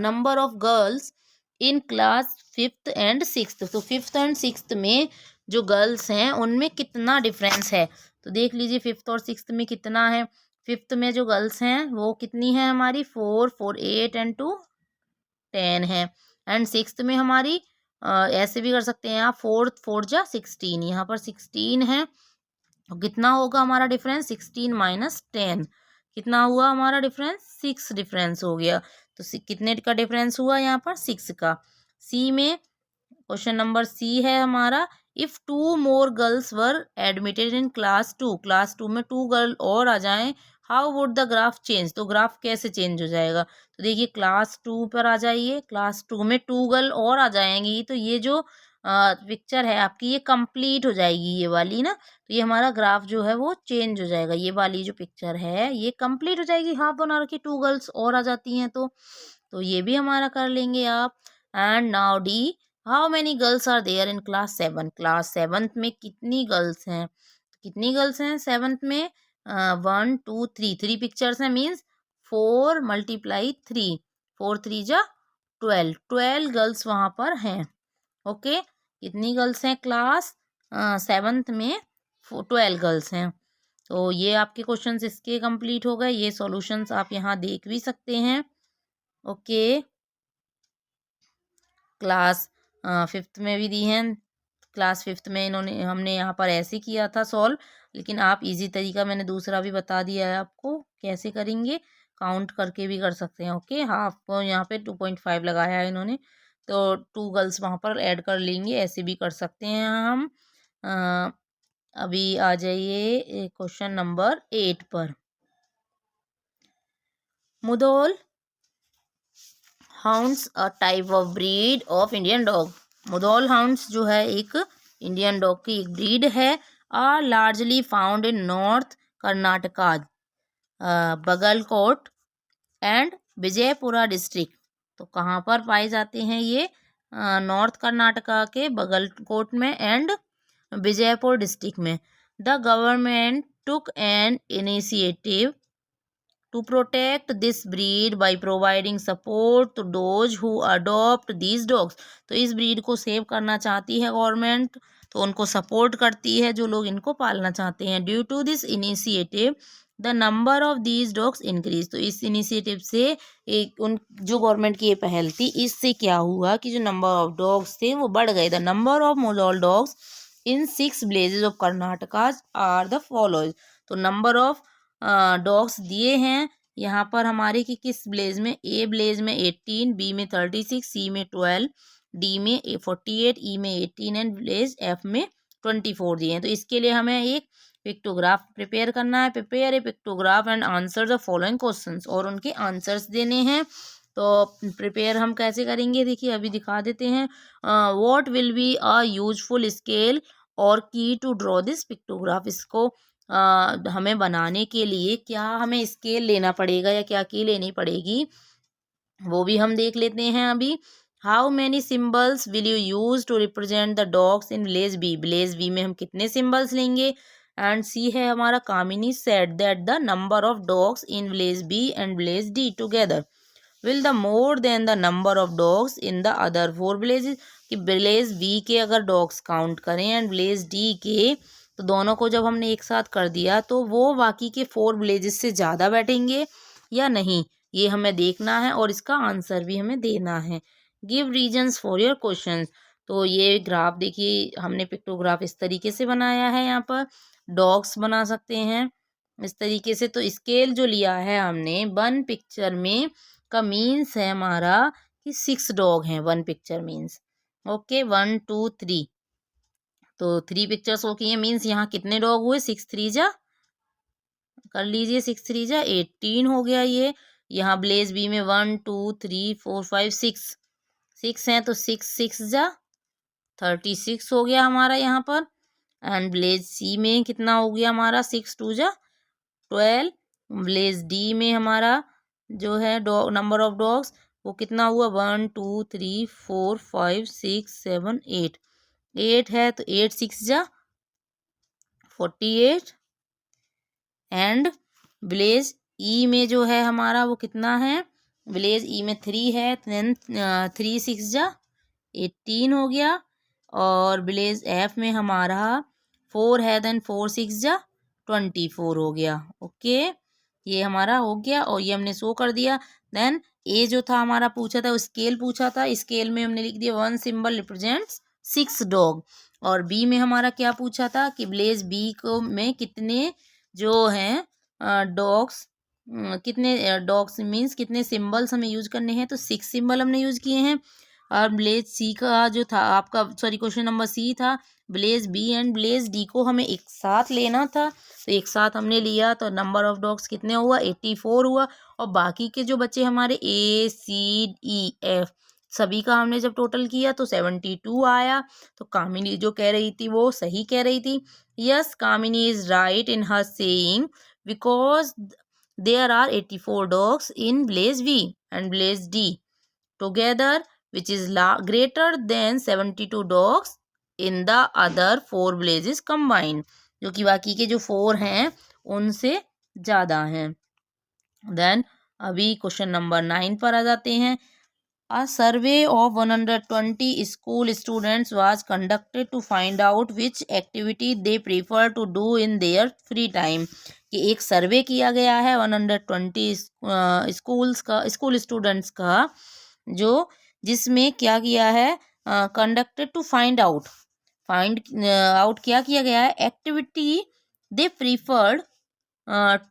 number of girls in class 5th and 6th। तो 5th एंड 6th में जो गर्ल्स हैं उनमें कितना डिफरेंस है। तो देख लीजिए 5th और 6th में कितना है। 5th में जो गर्ल्स हैं वो कितनी है हमारी, 4 4 8 एंड 2 10 है। एंड 6th में हमारी ऐसे भी कर सकते हैं आप, 4 4 जा 16, यहाँ पर 16 है। तो कितना होगा हमारा डिफरेंस, 16 माइनस 10, कितना हुआ हमारा डिफरेंस, 6 डिफरेंस हो गया। तो कितने का डिफरेंस हुआ यहाँ पर, 6 का। सी में क्वेश्चन नंबर सी है हमारा, if 2 more girls were admitted in class 2, class 2 में 2 गर्ल और आ जाएं, how would the graph change. तो ग्राफ कैसे चेंज हो जाएगा। तो देखिए क्लास 2 पर आ जाइए, क्लास 2 में 2 गर्ल और आ जाएंगी, तो ये जो पिक्चर है आपकी ये कंप्लीट हो जाएगी, ये वाली ना, तो ये हमारा ग्राफ जो है वो चेंज हो जाएगा। ये वाली जो पिक्चर है ये कंप्लीट हो जाएगी, हाफ बना रखी, 2 गर्ल्स और आ जाती हैं तो ये भी हमारा कर लेंगे आप। And now D, how many girls are there in class 7? Class 7th में कितनी गर्ल्स हैं? कितनी गर्ल्स हैं 7th में? 1 2 3, 3 पिक्चर्स हैं, मीन्स 4 मल्टीप्लाई 3, 4 3 जा 12, 12 गर्ल्स वहाँ पर हैं। ओके, कितनी गर्ल्स हैं क्लास 7th में? 12 गर्ल्स हैं। तो ये आपके क्वेश्चंस इसके कंप्लीट हो गए। ये सॉल्यूशंस आप यहाँ देख भी सकते हैं। ओके, क्लास 5th में भी दी हैं। क्लास 5th में हमने यहाँ पर ऐसे किया था सॉल्व, लेकिन आप इजी तरीका मैंने दूसरा भी बता दिया है आपको कैसे करेंगे, काउंट करके भी कर सकते हैं। ओके, हाफ को यहाँ पे 2.5 लगाया है इन्होंने, तो 2 गर्ल्स वहाँ पर ऐड कर लेंगे, ऐसे भी कर सकते हैं हम। अभी आ जाइए क्वेश्चन नंबर 8 पर। Mudhol hounds a type of breed of Indian dog. Mudhol hounds जो है एक इंडियन डॉग की एक ब्रीड है। Are largely found in north Karnataka, Bagalkot and Vijayapura district. तो कहाँ पर पाए जाते हैं ये? नॉर्थ कर्नाटका के बगलकोट में एंड विजयपुर डिस्ट्रिक्ट में। The government took an initiative to protect this breed by providing support to those who adopt these dogs। तो इस ब्रीड को सेव करना चाहती है गवर्नमेंट, तो उनको सपोर्ट करती है जो लोग इनको पालना चाहते हैं। Due to this initiative the number of these dogs increase. तो इस इनिशिएटिव से एक उन जो गवर्नमेंट की ये पहल थी, इससे क्या हुआ कि जो नंबर ऑफ डॉग्स थे वो बढ़ गए। The number of Mudhol dogs in 6 villages of Karnataka are the follows. तो नंबर ऑफ डॉग्स दिए हैं यहाँ पर हमारे कि किस ब्लेज में? ए ब्लेज में 18, बी में 36, सी में 12, डी में 48, ई में 18 एंड ब्लेज एफ में 24 दिए हैं। तो इसके लिए हमें एक पिक्टोग्राफ प्रिपेयर करना है। Prepare A pictograph and answer the following questions, और उनके आंसर्स देने हैं। तो प्रिपेयर हम कैसे करेंगे देखिए अभी दिखा देते हैं। What will be a useful scale और की टू ड्रॉ दिस पिक्टोग्राफ। इसको हमें बनाने के लिए क्या हमें स्केल लेना पड़ेगा या क्या की लेनी पड़ेगी, वो भी हम देख लेते हैं अभी। How many symbols will you use to represent the dogs in village B. Village B में हम कितने सिम्बल्स लेंगे? एंड सी है हमारा Kamini said that the number of dogs in village B and village D together will the more than the number of dogs in the other 4 villages. कि विलेज बी के अगर डॉग्स काउंट करें एंड विलेज डी के, तो दोनों को जब हमने एक साथ कर दिया तो वो बाकी के 4 विलेजेस से ज़्यादा बैठेंगे या नहीं, ये हमें देखना है और इसका आंसर भी हमें देना है। Give reasons for your questions. तो ये ग्राफ देखिए हमने पिक्टोग्राफ इस तरीके से बनाया है, यहाँ पर डॉग्स बना सकते हैं इस तरीके से। तो स्केल जो लिया है हमने 1 पिक्चर में का मीन्स है हमारा कि 6 डॉग हैं 1 पिक्चर मीन्स। ओके, 1 2 3, तो 3 पिक्चर्स हो गई हैं, मीन्स यहाँ कितने डॉग हुए? 6 3 जा, कर लीजिए 6 3 जा 18 हो गया ये। यहाँ ब्लेज बी में 1 2 3 4 5 6 हैं, तो 6 6 जा 36 हो गया हमारा यहाँ पर। एंड ब्लेज सी में कितना हो गया हमारा? 6 2 जा 12। ब्लेज डी में हमारा जो है नंबर ऑफ डॉग्स वो कितना हुआ? 1 2 3 4 5 6 7 8, 8 है, तो 8 6 जा 48। एंड विलेज ई में जो है हमारा वो कितना है? विलेज ई में 3 है, देन 3 6 जा 18 हो गया। और विलेज एफ में हमारा 4 है, देन 4 6 जा 24 हो गया। ओके, ये हमारा हो गया और ये हमने शो कर दिया। देन ए जो था हमारा पूछा था, स्केल पूछा था, स्केल में हमने लिख दिया 1 सिंबल रिप्रेजेंट्स 6 डॉग। और बी में हमारा क्या पूछा था कि विलेज बी को में कितने जो हैं डॉग्स, कितने डॉग्स मीन्स कितने सिंबल्स हमें यूज करने हैं, तो 6 सिंबल हमने यूज किए हैं। और ब्लेज सी का जो था आपका, सॉरी क्वेश्चन नंबर सी था, village B and village D को हमें एक साथ लेना था, तो एक साथ हमने लिया, तो नंबर ऑफ डॉग्स कितने हुआ? 84 हुआ। और बाकी के जो बच्चे हमारे ए सी ई एफ सभी का हमने जब टोटल किया तो 72 आया। तो कामिनी जो कह रही थी वो सही कह रही थी। Yes, Kamini is right in her saying because there are 84 dogs in village B and village D together which is greater than 72 dogs in the other 4 villages combined, जो कि बाकी के जो 4 हैं उनसे ज़्यादा हैं। देन अभी क्वेश्चन नंबर 9 पर आ जाते हैं। A survey of 120 school students was conducted to find out which activity they prefer to do in their free time, कि एक सर्वे किया गया है 120 स्कूल स्टूडेंट्स का, जो जिसमें क्या किया है, कंडक्टेड टू फाइंड आउट क्या किया गया है, activity they preferred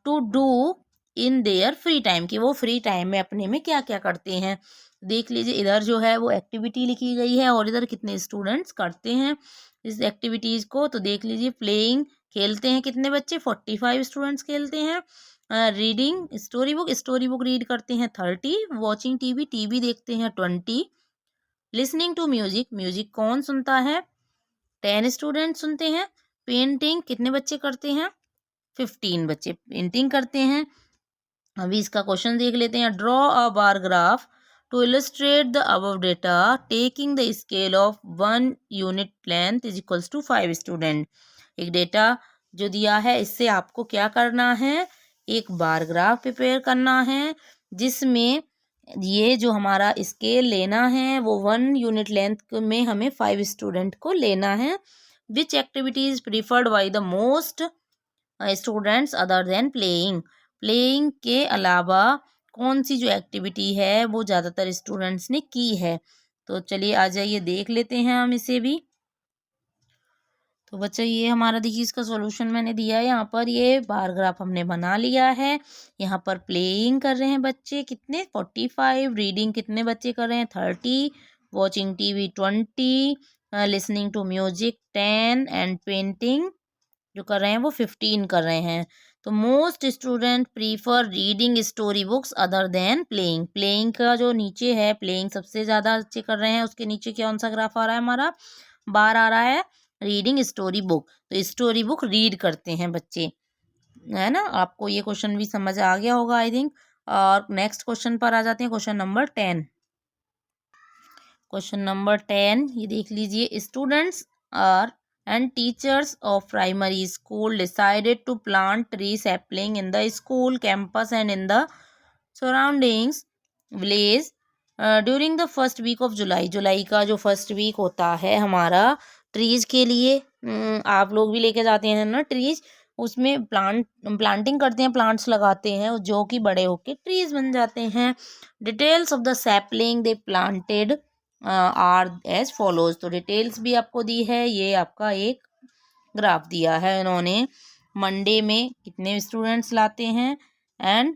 to do in their free time, कि वो फ्री टाइम में अपने में क्या क्या करते हैं। देख लीजिए इधर जो है वो एक्टिविटी लिखी गई है और इधर कितने स्टूडेंट्स करते हैं इस एक्टिविटीज़ को। तो देख लीजिए प्लेइंग खेलते हैं कितने बच्चे, 45 स्टूडेंट्स खेलते हैं। रीडिंग स्टोरी बुक रीड करते हैं 30। वॉचिंग टीवी देखते हैं 20। लिसनिंग टू म्यूजिक कौन सुनता है, 10 स्टूडेंट सुनते हैं। पेंटिंग कितने बच्चे करते हैं, 15 बच्चे पेंटिंग करते हैं। अभी इसका क्वेश्चन देख लेते हैं। Draw a bar graph to illustrate the above data taking the scale of 1 unit length is equals to 5 student. एक डेटा जो दिया है इससे आपको क्या करना है, एक बार ग्राफ प्रिपेयर करना है जिसमें ये जो हमारा स्केल लेना है वो 1 यूनिट लेंथ में हमें 5 स्टूडेंट को लेना है। Which activity is preferred by the most students other than playing के अलावा कौन सी जो एक्टिविटी है वो ज़्यादातर स्टूडेंट्स ने की है। तो चलिए आ जाइए देख लेते हैं हम इसे भी। तो बच्चा ये हमारा देखिए इसका सॉल्यूशन मैंने दिया है, यहाँ पर ये बार ग्राफ हमने बना लिया है। यहाँ पर प्लेइंग कर रहे हैं बच्चे कितने, 45। रीडिंग कितने बच्चे कर रहे हैं, 30। Watching TV 20। Listening to music 10 and painting जो कर रहे हैं वो 15 कर रहे हैं। तो most student prefer reading story books other than playing का जो नीचे है, प्लेइंग सबसे ज़्यादा बच्चे कर रहे हैं, उसके नीचे कौन सा ग्राफ आ रहा है हमारा, बार आ रहा है रीडिंग स्टोरी बुक। तो स्टोरी बुक रीड करते हैं बच्चे, है ना। आपको ये क्वेश्चन भी समझ आ गया होगा आई थिंक। और नेक्स्ट क्वेश्चन पर आ जाते हैं, क्वेश्चन नंबर 10। क्वेश्चन नंबर 10 ये देख लीजिए। Students are and teachers of primary school decided to plant tree sapling in the school campus and in the surroundings village during the first week of जुलाई का जो फर्स्ट वीक होता है हमारा ट्रीज के लिए, आप लोग भी लेके जाते हैं ना ट्रीज, उसमें प्लांटिंग करते हैं, प्लांट्स लगाते हैं जो कि बड़े होके ट्रीज बन जाते हैं। Details of the sapling they planted are as follows. तो डिटेल्स भी आपको दी है, ये आपका एक ग्राफ दिया है इन्होंने। मंडे में कितने स्टूडेंट्स लाते हैं एंड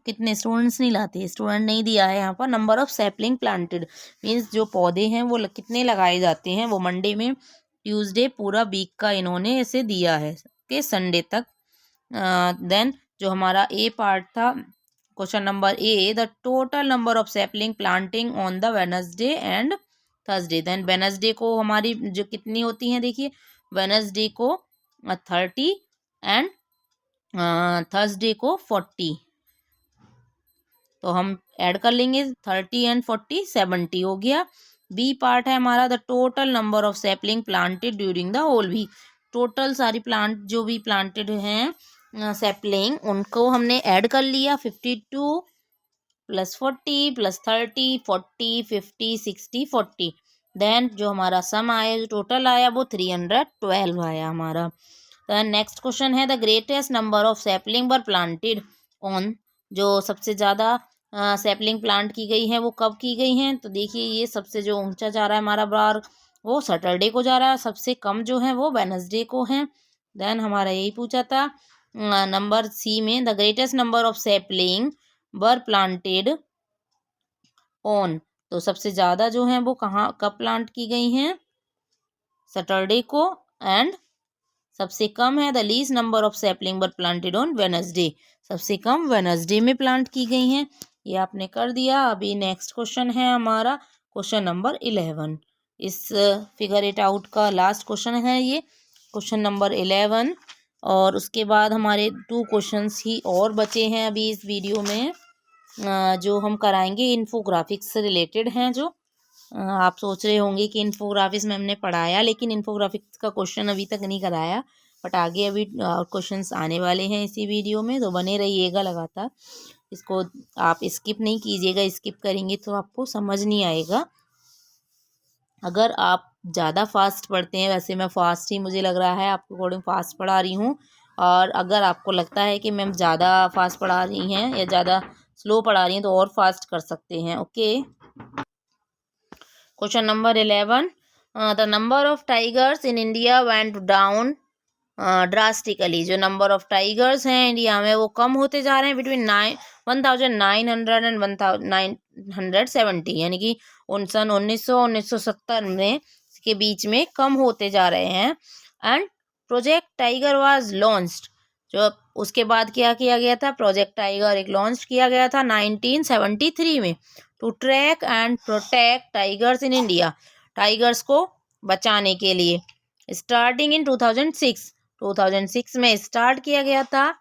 कितने स्टूडेंट्स नहीं लाते, स्टूडेंट नहीं दिया है यहाँ पर। Number of sapling planted means जो पौधे हैं वो कितने लगाए जाते हैं वो मंडे में। ट्यूसडे पूरा वीक का इन्होंने ऐसे दिया है कि संडे तक। देन जो हमारा ए पार्ट था, question number A, the total number of sapling planting on the Wednesday and Thursday. Then Wednesday को हमारी जो कितनी होती हैं, देखिए वेडनेसडे को 30 एंड थर्सडे को 40। तो हम ऐड कर लेंगे 30 एंड 40, 70 हो गया। बी पार्ट है हमारा, the total number of sapling planted during the whole week. Total सारी प्लांट जो भी प्लांटेड हैं सैपलिंग उनको हमने ऐड कर लिया, 52 + 40 + 30 40 50 60 40। देन जो हमारा सम आया, जो टोटल आया वो 312 आया हमारा। देन नेक्स्ट क्वेश्चन है, the greatest number of sapling were planted on. जो सबसे ज़्यादा सैपलिंग प्लांट की गई है वो कब की गई हैं, तो देखिए ये सबसे जो ऊंचा जा रहा है हमारा बार वो सैटरडे को जा रहा है, सबसे कम जो है वो वेडनेसडे को है। देन हमारा यही पूछा था नंबर सी में, the greatest number of sapling were planted on. तो सबसे ज़्यादा जो है वो कब प्लांट की गई हैं, सैटरडे को। एंड सबसे कम है the least number of sapling were planted on Wednesday, सबसे कम वेडनेसडे में प्लांट की गई हैं। ये आपने कर दिया। अभी नेक्स्ट क्वेश्चन है हमारा क्वेश्चन नंबर 11। इस फिगर इट आउट का लास्ट क्वेश्चन है ये, क्वेश्चन नंबर 11। और उसके बाद हमारे 2 क्वेश्चंस ही और बचे हैं अभी इस वीडियो में, जो हम कराएंगे इन्फोग्राफिक्स से रिलेटेड हैं। जो आप सोच रहे होंगे कि इन्फोग्राफिक्स में हमने पढ़ाया, लेकिन इन्फोग्राफिक्स का क्वेश्चन अभी तक नहीं कराया, बट आगे अभी क्वेश्चंस आने वाले हैं इसी वीडियो में, तो बने रहिएगा लगातार। इसको आप स्किप नहीं कीजिएगा, स्किप करेंगे तो आपको समझ नहीं आएगा। अगर आप ज़्यादा फास्ट पढ़ते हैं, वैसे मैं फ़ास्ट ही मुझे लग रहा है आपके अकॉर्डिंग फ़ास्ट पढ़ा रही हूँ, और अगर आपको लगता है कि मैम ज़्यादा फास्ट पढ़ा रही हैं या ज़्यादा स्लो पढ़ा रही हैं तो और फास्ट कर सकते हैं। Okay, question number 11। The number of tigers in India went down drastically. जो नंबर ऑफ टाइगर्स हैं इंडिया में वो कम होते जा रहे हैं बिटवीन 1900 एंड 1970, यानी कि सन 1970 में के बीच में कम होते जा रहे हैं। And project tiger was launched. जो उसके बाद क्या किया गया था, प्रोजेक्ट टाइगर एक लॉन्च किया गया था 1973 में, to track and protect tigers in India. Tigers को बचाने के लिए स्टार्टिंग इन 2006 में स्टार्ट किया गया था।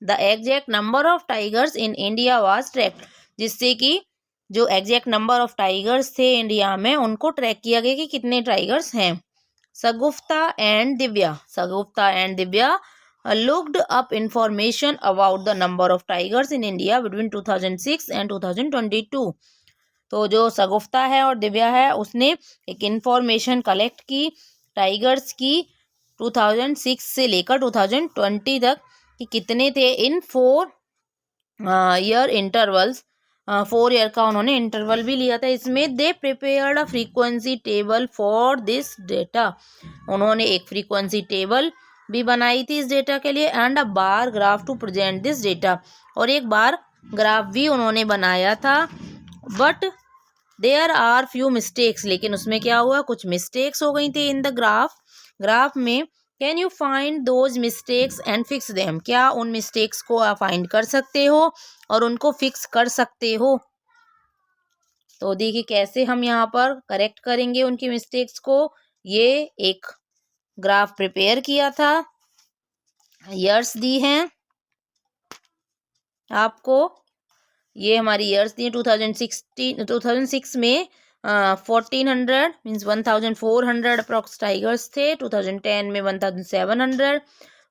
The exact number of tigers in India was tracked, जिससे कि जो एग्जैक्ट नंबर ऑफ टाइगर्स थे इंडिया में उनको ट्रैक किया गया कि कितने टाइगर्स हैं। Shagufta and Divya looked up information about the number of tigers in India between 2006 and 2022। तो जो सगुफ्ता है और दिव्या है उसने एक इंफॉर्मेशन कलेक्ट की टाइगर्स की 2006 से लेकर 2020 तक कि कितने थे इन 4 ईयर इंटरवल्स। 4 ईयर का उन्होंने इंटरवल भी लिया था इसमें। They prepared a frequency table for this data. उन्होंने एक फ्रीक्वेंसी टेबल भी बनाई थी इस डेटा के लिए, and a bar graph to present this data, और एक बार ग्राफ भी उन्होंने बनाया था। But there are few mistakes, लेकिन उसमें क्या हुआ, कुछ मिस्टेक्स हो गई थी इन द ग्राफ में। Can you find those mistakes and fix them. क्या उन मिस्टेक्स को आप फाइंड कर सकते हो और उनको फिक्स कर सकते हो। तो देखिए कैसे हम यहाँ पर करेक्ट करेंगे उनकी मिस्टेक्स को। ये एक ग्राफ प्रिपेयर किया था, ईयर्स दी हैं आपको, ये हमारी ईयर्स दी 2006 में 1400 मीन्स 1400 अप्रॉक्स टाइगर्स थे। 2010 में 1700,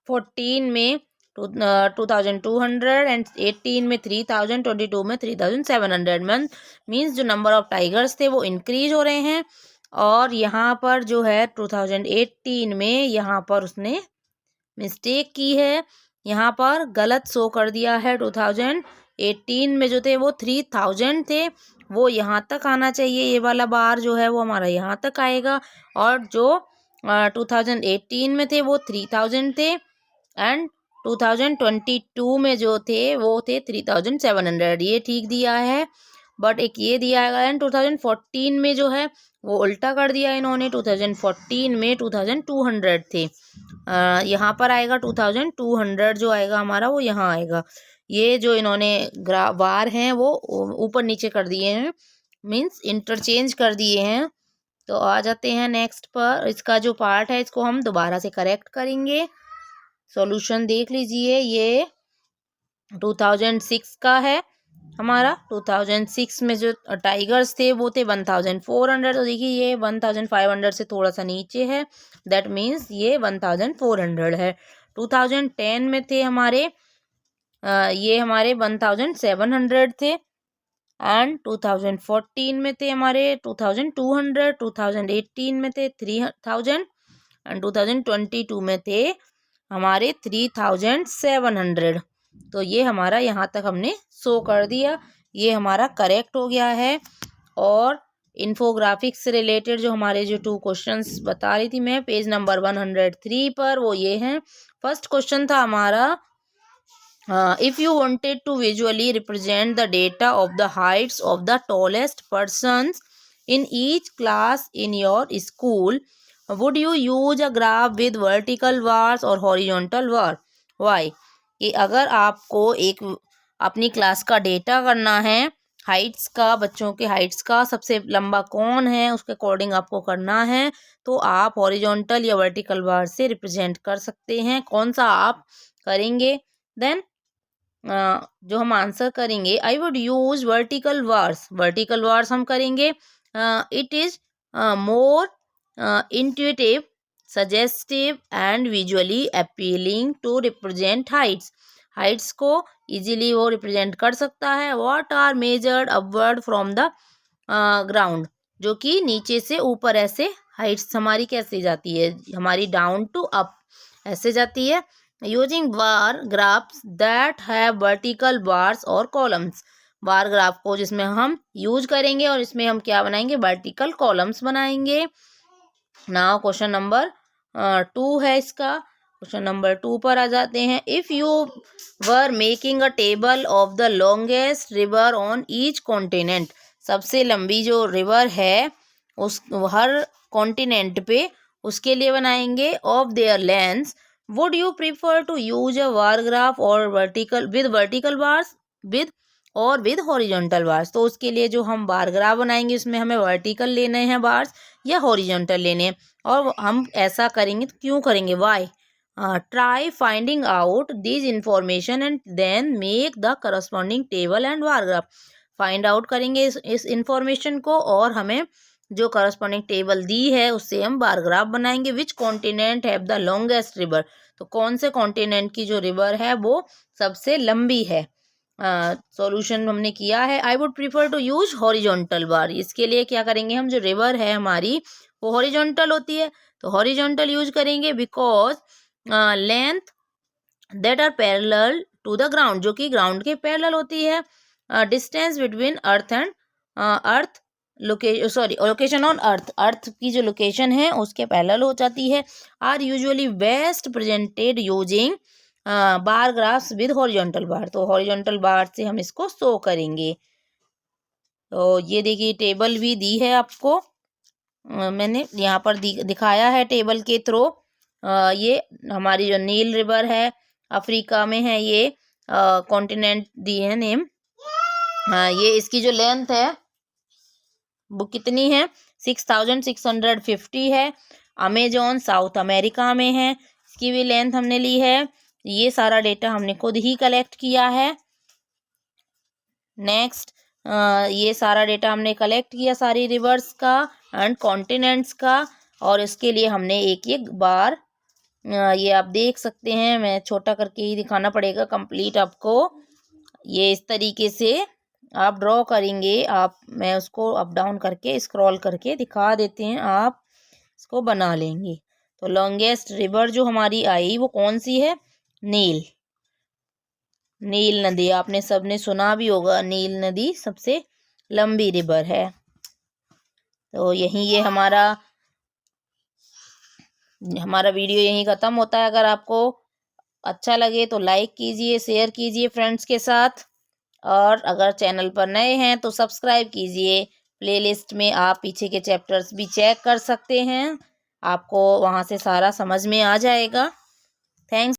14 में 2200 एंड 18 में 3000, 22 में 3700। मीन्स जो नंबर ऑफ टाइगर्स थे वो इंक्रीज हो रहे हैं। और यहाँ पर जो है 2018 में यहाँ पर उसने मिस्टेक की है, यहाँ पर गलत शो कर दिया है। 2018 में जो थे वो 3000 थे, वो यहाँ तक आना चाहिए, ये वाला बार जो है वो हमारा यहाँ तक आएगा। और जो 2018 में थे वो 3000 थे, एंड 2022 में जो थे वो थे 3700, ये ठीक दिया है। बट एक ये दिया है, एंड 2014 में जो है वो उल्टा कर दिया इन्होंने। 2014 में 2200 थे, यहाँ पर आएगा 2200 जो आएगा हमारा वो यहाँ आएगा। ये जो इन्होंने बार हैं वो ऊपर नीचे कर दिए हैं, मीन्स इंटरचेंज कर दिए हैं। तो आ जाते हैं नेक्स्ट पर। इसका जो पार्ट है इसको हम दोबारा से करेक्ट करेंगे। सॉल्यूशन देख लीजिए, ये 2006 का है हमारा। 2006 में जो टाइगर्स थे वो थे 1400, तो देखिए ये 1500 से थोड़ा सा नीचे है, दैट मीन्स ये 1400 है। 2010 में थे हमारे ये हमारे 1700 थे, एंड 2014 में थे हमारे 2200, 2018 में थे 3000, एंड 2022 में थे हमारे 3700। तो ये हमारा यहाँ तक हमने शो कर दिया, ये हमारा करेक्ट हो गया है। और इन्फोग्राफिक्स से रिलेटेड जो हमारे जो 2 क्वेश्चंस बता रही थी मैं पेज नंबर 103 पर, वो ये हैं। फर्स्ट क्वेश्चन था हमारा, if you wanted to visually represent the data of the heights of the tallest persons in each class in your school, would you use a graph with vertical bars or horizontal bar? Why? कि अगर आपको एक अपनी क्लास का डेटा करना है हाइट्स का, बच्चों के हाइट्स का सबसे लंबा कौन है उसके अकॉर्डिंग आपको करना है। तो आप हॉरिजॉन्टल या वर्टिकल बार से रिप्रेजेंट कर सकते हैं। कौन सा आप करेंगे? देन जो हम आंसर करेंगे, I would use vertical bars. Vertical bars हम करेंगे। It is more intuitive, suggestive and visually appealing to represent heights. Heights को इजीली वो रिप्रेजेंट कर सकता है। What are measured upward from the ground, जो कि नीचे से ऊपर ऐसे हाइट्स हमारी कैसे जाती है, हमारी डाउन टू अप ऐसे जाती है। Using bar graphs that have vertical bars और कॉलम्स। बार ग्राफ को जिसमें हम यूज करेंगे और इसमें हम क्या बनाएंगे, वर्टिकल कॉलम्स बनाएंगे। नाउ क्वेश्चन नंबर 2 है इसका। क्वेश्चन नंबर 2 पर आ जाते हैं। If you were making a table of the longest river on each continent, सबसे लंबी जो रिवर है उस हर कॉन्टिनेंट पे, उसके लिए बनाएंगे of their lengths, would you prefer to use a bar graph और vertical bars with horizontal bars. तो उसके लिए जो हम बार ग्राफ बनाएंगे उसमें हमें वर्टिकल लेने हैं बार्स या हॉरिजॉन्टल लेने हैं। और हम ऐसा करेंगे तो क्यों करेंगे, why? Try finding out this information and then make the corresponding table and bar graph. Find out करेंगे इस इंफॉर्मेशन को और हमें जो करस्पॉन्डिंग टेबल दी है उससे हम बार ग्राफ बनाएंगे। Which continent have the longest river, तो कौन से कॉन्टिनेंट की जो रिवर है वो सबसे लंबी है। सॉल्यूशन हमने किया है। I would prefer to use horizontal bar. इसके लिए क्या करेंगे, हम जो रिवर है हमारी वो हॉरिजॉन्टल होती है तो हॉरिजॉन्टल यूज करेंगे। Because length that are parallel to the ground, जो कि ग्राउंड के पैरेलल होती है। Distance between earth and earth location on earth, earth की जो लोकेशन है उसके पैरेलल हो जाती है। Are usually best presented using bar graphs with horizontal bar, तो हॉरिजॉन्टल बार से हम इसको शो करेंगे। तो ये देखिए टेबल भी दी है आपको, मैंने यहाँ पर दिखाया है टेबल के थ्रू। ये हमारी जो नील रिवर है अफ्रीका में है, ये कॉन्टिनेंट दी है नेम। ये इसकी जो लेंथ है वो कितनी है, 6650 है। अमेजोन साउथ अमेरिका में है, इसकी भी लेंथ हमने ली है। ये सारा डेटा हमने खुद ही कलेक्ट किया है। नेक्स्ट ये सारा डेटा हमने कलेक्ट किया सारी रिवर्स का एंड कॉन्टिनेंट्स का, और इसके लिए हमने एक एक बार ये आप देख सकते हैं, मैं छोटा करके ही दिखाना पड़ेगा कंप्लीट आपको। ये इस तरीके से आप ड्रॉ करेंगे, आप मैं उसको अप डाउन करके स्क्रॉल करके दिखा देते हैं, आप इसको बना लेंगे। तो लॉन्गेस्ट रिवर जो हमारी आई वो कौन सी है, नील नदी। आपने सबने सुना भी होगा, नील नदी सबसे लंबी रिवर है। तो यही ये हमारा वीडियो यहीं ख़त्म होता है। अगर आपको अच्छा लगे तो लाइक कीजिए, शेयर कीजिए फ्रेंड्स के साथ, और अगर चैनल पर नए हैं तो सब्सक्राइब कीजिए। प्लेलिस्ट में आप पीछे के चैप्टर्स भी चेक कर सकते हैं, आपको वहाँ से सारा समझ में आ जाएगा। थैंक्स।